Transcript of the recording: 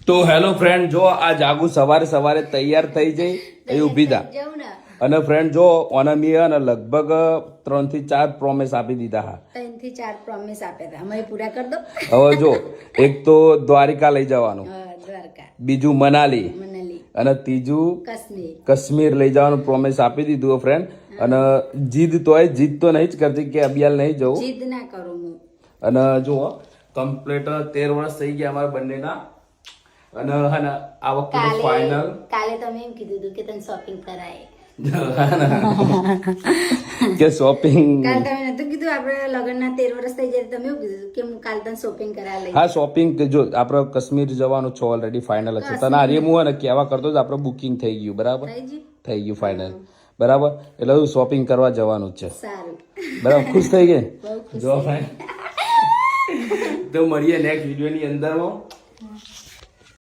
તો hello friend, જો આ જાગુ સવારે સવારે તૈયાર થઈ જઈ એ ઊભી થા. અને ફ્રેન્ડ જો ઓનમી અને લગભગ 3 થી 4 પ્રોમિસ આપી દીધા હા. 3 થી 4 પ્રોમિસ આપ્યા હતા, અમે પૂરા કરી દો. હવે જો એક તો દ્વારિકા લઈ જવાનું, દ્વારકા, બીજું મનાલી મનાલી, અને ત્રીજું કાશ્મીર. કાશ્મીર લઈ જવાનું પ્રોમિસ આપી દીધું ફ્રેન્ડ. અને જીદ તો નહીં જ કરતી કે અબિયાલ નહીં જવું. જીદ ના કરો હું. અને જો કમ્પ્લીટ 13 વર્ષ થઈ ગયા અમારા બંનેના. અને હે ને આ વખતે ફાઇનલ કાલે તમે એમ કીધું હતું કે તને શોપિંગ કરાય. કે શોપિંગ કાલે તમે નતું કીધું આપણે લગ્નના 13 વર્ષ થઈ જાય તમે એવું કીધું કે હું કાલે તને શોપિંગ કરાવી લઈ. હા શોપિંગ જો આપણે કાશ્મીર જવાનું છે ઓલરેડી ફાઇનલ છે. તને આ હું ને કહેવા કરતો જ આપણે બુકિંગ થઈ ગયું બરાબર, થઈ ગયું ફાઇનલ બરાબર. એટલે હું શોપિંગ કરવા જવાનું જ છે. સારું બરાબર, ખુશ થઈ ગઈ જો ફ્રેન્ડ. તો મળીએ નેક્સ્ટ વિડીયોની અંદરમાં.